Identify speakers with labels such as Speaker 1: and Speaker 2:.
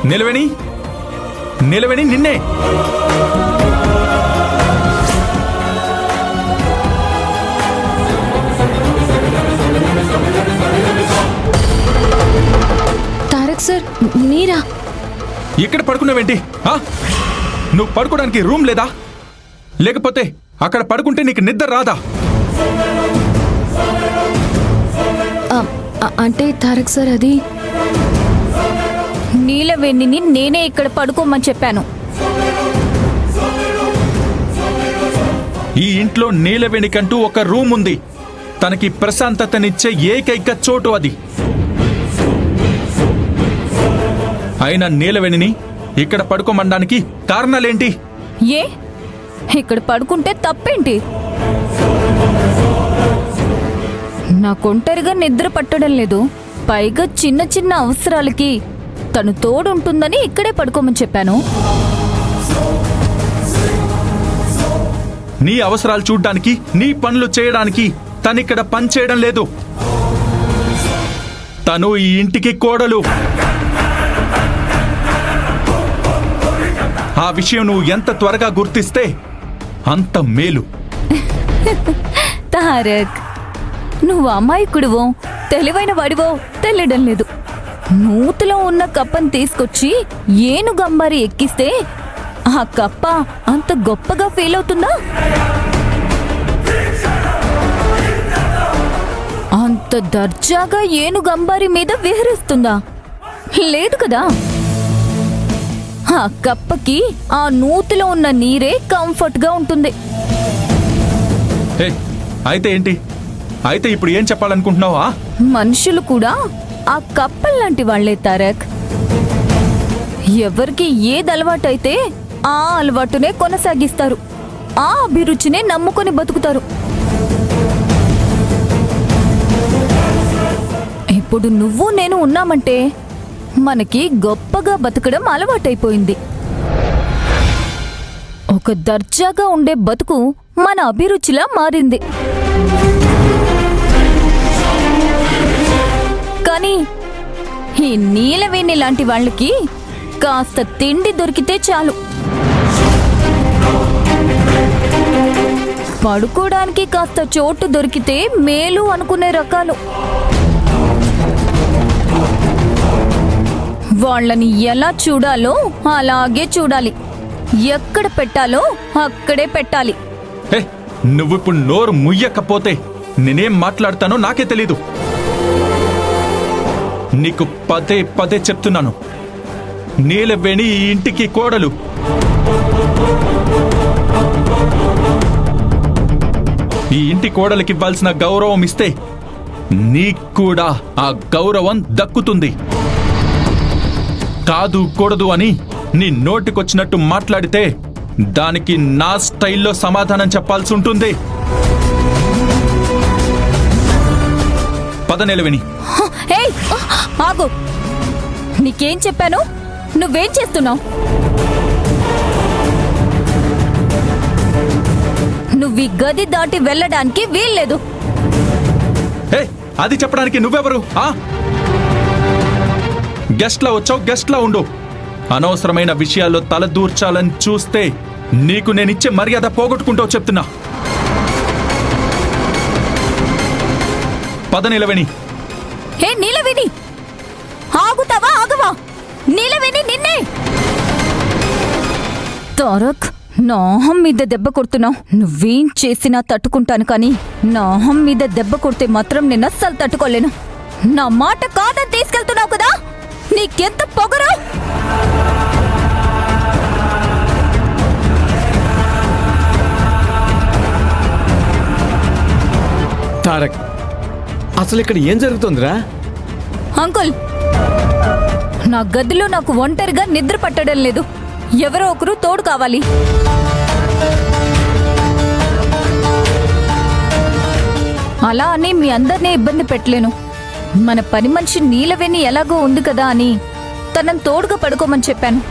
Speaker 1: నిలవేణి, నిలవేణి, నిన్నే.
Speaker 2: తారక్ సార్, మీరా?
Speaker 1: ఇక్కడ పడుకున్నావేంటి? నువ్వు పడుకోవడానికి రూమ్ లేదా? లేకపోతే అక్కడ పడుకుంటే నీకు నిద్ర రాదా?
Speaker 2: అంటే తారక్ సార్, అది
Speaker 3: నీలవేణిని నేనే ఇక్కడ పడుకోమని చెప్పాను.
Speaker 1: ఈ ఇంట్లో నీలవేణికంటూ ఒక రూమ్ ఉంది. తనకి ప్రశాంతతనిచ్చే ఏకైక చోటు అది. అయినా నీలవేణిని ఇక్కడ పడుకోమనడానికి కారణాలేంటి?
Speaker 3: ఏ ఇక్కడ పడుకుంటే తప్పేంటి? నాకు ఒంటరిగా నిద్ర పట్టడం లేదు. పైగా చిన్న చిన్న అవసరాలకి తను తోడుంటుందని ఇక్కడే పడుకోమని చెప్పాను.
Speaker 1: నీ అవసరాలు చూడ్డానికి, నీ పనులు చేయడానికి తనిక్కడ పని చేయడం లేదు. తను ఈ ఇంటికి కోడలు. ఆ విషయం నువ్వు ఎంత త్వరగా గుర్తిస్తే అంత మేలు.
Speaker 3: తారక్, నువ్వు అమాయకుడివో తెలివైన వాడివో తెలియడం లేదు. నూతిలో ఉన్న కప్పను తీసుకొచ్చి ఏనుగంబారి ఎక్కిస్తే ఆ కప్ప అంత గొప్పగా ఫీల్ అవుతుందా? అంత దర్జాగా ఏనుగంబారి మీద విహరిస్తుందా? లేదు కదా. ఆ కప్పకి ఆ నూతిలో ఉన్న నీరే కంఫర్ట్ గా ఉంటుంది.
Speaker 1: అయితే ఏంటి? అయితే ఇప్పుడు ఏం చెప్పాలనుకుంటున్నావా?
Speaker 3: మనుషులు కూడా ఆ కప్పల్లాంటి వాళ్లే తారక్. ఎవరికి ఏది అలవాటైతే ఆ అలవాటునే కొనసాగిస్తారు. ఆ అభిరుచినే నమ్ముకొని బతుకుతారు. ఇప్పుడు నువ్వు నేను ఉన్నామంటే మనకి గొప్పగా బతకడం అలవాటైపోయింది. ఒక దర్జాగా ఉండే బతుకు మన అభిరుచిలా మారింది. కానీ ఈ నీలవేణి లాంటి వాళ్ళకి కాస్త తిండి దొరికితే చాలు. పడుకోవడానికి కాస్త చోటు దొరికితే మేలు అనుకునే రకాలు. వాళ్ళని ఎలా చూడాలో అలాగే చూడాలి. ఎక్కడ పెట్టాలో అక్కడే పెట్టాలి.
Speaker 1: నువ్విప్పుడు నోరు ముయ్యకపోతే నేనేం మాట్లాడతానో నాకే తెలీదు. నీకు పదే పదే చెప్తున్నాను, నీలవేణి ఈ ఇంటికి కోడలు. ఈ ఇంటి కోడలికి ఇవ్వాల్సిన గౌరవం ఇస్తే నీకు కూడా ఆ గౌరవం దక్కుతుంది. కాదు కూడదు అని నీ నోటికొచ్చినట్టు మాట్లాడితే దానికి నా స్టైల్లో సమాధానం చెప్పాల్సి ఉంటుంది. పద నీలవేణి.
Speaker 3: ఆగు, నీకేం చెప్పాను? నువ్వేం చేస్తున్నావు? నువ్వు ఈ గది దాటి వెళ్ళడానికి వీల్లేదు.
Speaker 1: అది చెప్పడానికి నువ్వెవరు? గెస్ట్లా వచ్చావు, గెస్ట్లా ఉండు. అనవసరమైన విషయాల్లో తలదూర్చాలని చూస్తే నీకు నేనిచ్చే మర్యాద పోగొట్టుకుంటావు చెప్తున్నా. పద నీలవేణి.
Speaker 3: నీలవేణి, ఆగుతావా ఆగవా? నీలవేణి, నిన్నే. తారక్, నా అహం మీద దెబ్బ కొడుతున్నావు. నువ్వేం చేసినా తట్టుకుంటాను, కానీ నా అహం మీద దెబ్బ కొడితే మాత్రం నేను అస్సలు తట్టుకోలేను. నా మాట కాదని తీసుకెళ్తున్నావు కదా, నీకెంత పొగరు!
Speaker 4: తారక్, అసలు ఇక్కడ ఏం జరుగుతుందిరా?
Speaker 3: అంకుల్, నా గదిలో నాకు ఒంటరిగా నిద్ర పట్టడం లేదు. ఎవరో ఒకరు తోడు కావాలి. అలా అని మీ అందరినీ ఇబ్బంది పెట్టలేను. మన పని మనిషి నీలవేణి ఎలాగో ఉంది కదా అని తనని తోడుగా పడుకోమని చెప్పాను.